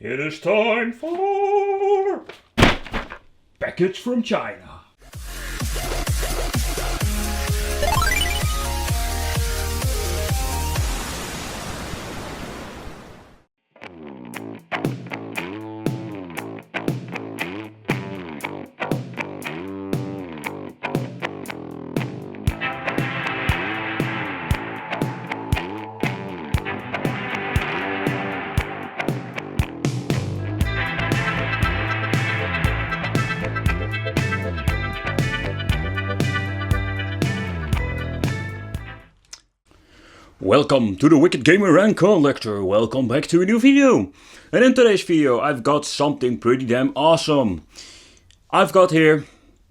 It is time for package from China. Welcome to the Wicked Gamer and Collector. Welcome back to a new video. And in today's video I've got something pretty damn awesome. I've got here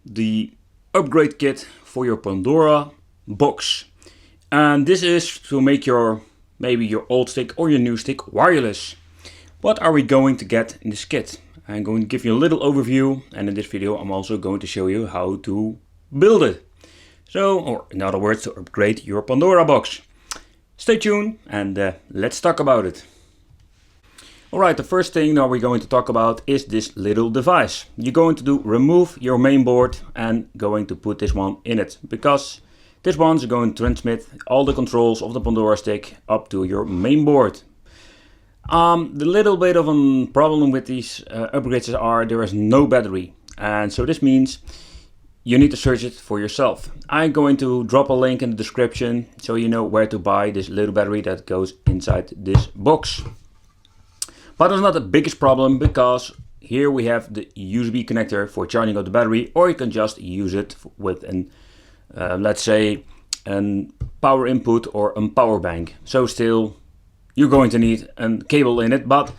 the upgrade kit for your Pandora box. And this is to make maybe your old stick or your new stick wireless. What are we going to get in this kit? I'm going to give you a little overview, and in this video I'm also going to show you how to build it. So, or in other words, to upgrade your Pandora box. Stay tuned and let's talk about it. Alright, the first thing that we're going to talk about is this little device. You're going to remove your main board and going to put this one in it, because this one's going to transmit all the controls of the Pandora stick up to your main board. The little bit of a problem with these upgrades are there is no battery, and so this means you need to search it for yourself. I'm going to drop a link in the description so you know where to buy this little battery that goes inside this box. But it's not the biggest problem, because here we have the USB connector for charging up the battery, or you can just use it with an let's say a power input or a power bank. So still you're going to need a cable in it, but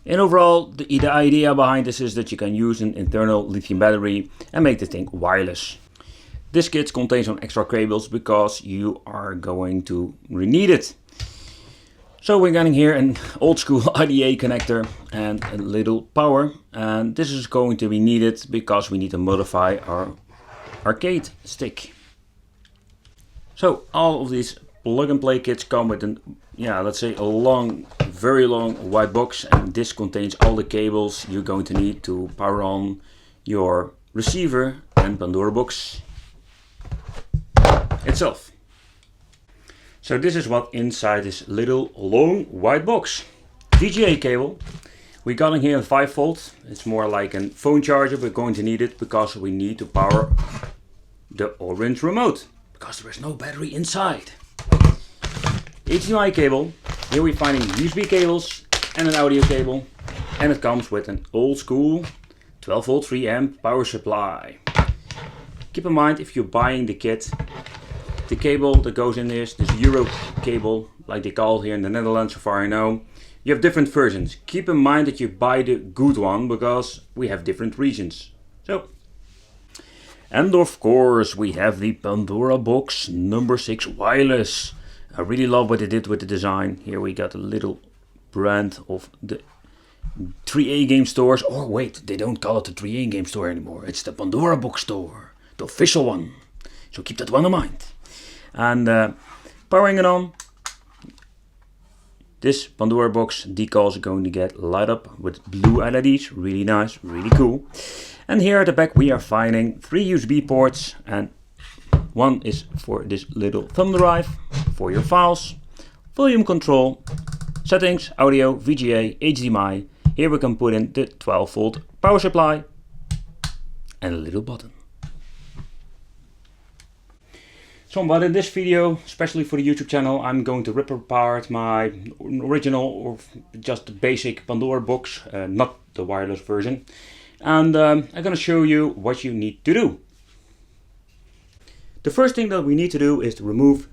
in overall, the idea behind this is that you can use an internal lithium battery and make the thing wireless. This kit contains some extra cables because you are going to need it. So we're getting here an old school IDE connector and a little power, and this is going to be needed because we need to modify our arcade stick. So all of these plug and play kits come with let's say a very long white box, and this contains all the cables you're going to need to power on your receiver and Pandora box itself. So this is what inside this little long white box. VGA cable. We got in here a 5 volt. It's more like a phone charger. We're going to need it because we need to power the orange remote, because there is no battery inside. HDMI cable. Here we're finding USB cables and an audio cable, and it comes with an old school 12 volt 3 amp power supply. Keep in mind, if you're buying the kit, the cable that goes in this Euro cable, like they call it here in the Netherlands, so far I know, you have different versions. Keep in mind that you buy the good one, because we have different regions. So, and of course we have the Pandora box number 6 wireless. I really love what they did with the design. Here we got a little brand of the 3A game stores. Or wait, they don't call it the 3A game store anymore. It's the Pandora box store, the official one. So keep that one in mind. And powering it on, this Pandora box decal is going to get light up with blue LEDs. Really nice, really cool. And here at the back we are finding 3 USB ports, and one is for this little thumb drive, for your files, volume control, settings, audio, VGA, HDMI. Here we can put in the 12 volt power supply and a little button. So, but in this video, especially for the YouTube channel, I'm going to rip apart my original or just the basic Pandora box, not the wireless version. And I'm going to show you what you need to do. The first thing that we need to do is to remove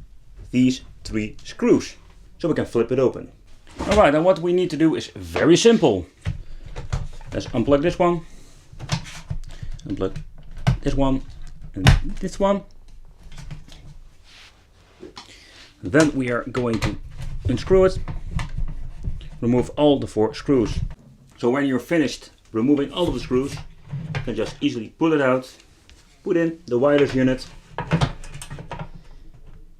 these 3 screws, so we can flip it open. Alright, and what we need to do is very simple. Let's unplug this one, unplug this one, and this one. Then we are going to unscrew it, remove all the 4 screws. So when you're finished removing all of the screws, you can just easily pull it out, put in the wireless unit.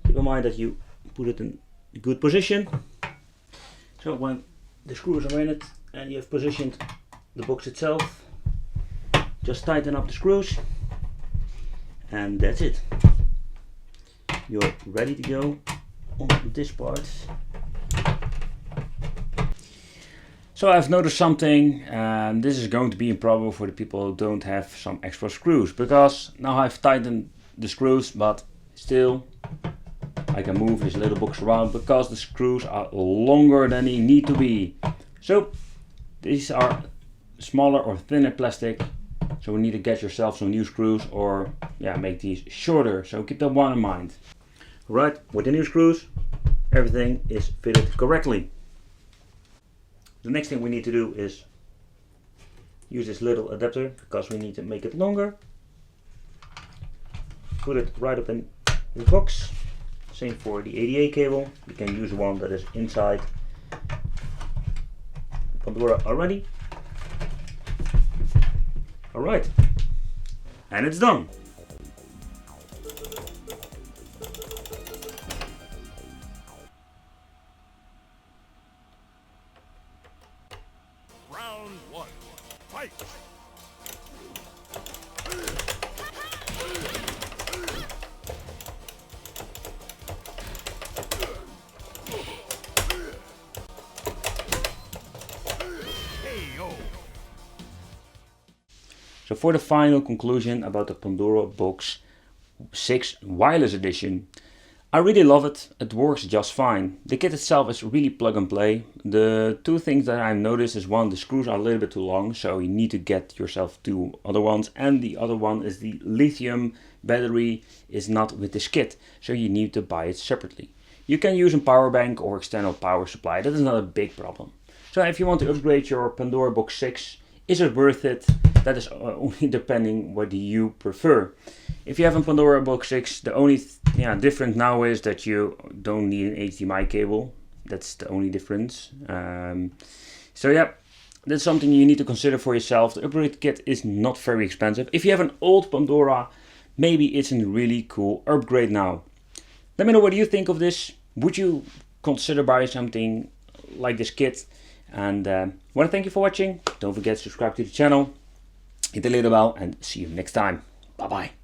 Keep in mind that you put it in a good position. So when the screws are in it and you have positioned the box itself, just tighten up the screws and that's it. You're ready to go on this part. So I've noticed something, and this is going to be a problem for the people who don't have some extra screws, because now I've tightened the screws, but still I can move this little box around because the screws are longer than they need to be. So these are smaller or thinner plastic, so we need to get yourself some new screws or make these shorter, so keep that one in mind. Right, with the new screws everything is fitted correctly. The next thing we need to do is use this little adapter because we need to make it longer. Put it right up in the box. Same for the ADA cable. You can use one that is inside Pandora already. Alright, and it's done. Round one, fight! So for the final conclusion about the Pandora Box 6 Wireless Edition, I really love it. It works just fine. The kit itself is really plug and play. The two things that I've noticed is, one, the screws are a little bit too long, so you need to get yourself two other ones, and the other one is the lithium battery is not with this kit, so you need to buy it separately. You can use a power bank or external power supply. That is not a big problem. So if you want to upgrade your Pandora Box 6, is it worth it? That is only depending what you prefer. If you have a Pandora Box 6, the only difference now is that you don't need an HDMI cable. That's the only difference. So yeah, that's something you need to consider for yourself. The upgrade kit is not very expensive. If you have an old Pandora, maybe it's a really cool upgrade now. Let me know what you think of this. Would you consider buying something like this kit? And I want to thank you for watching. Don't forget to subscribe to the channel, hit the little bell, and see you next time. Bye bye.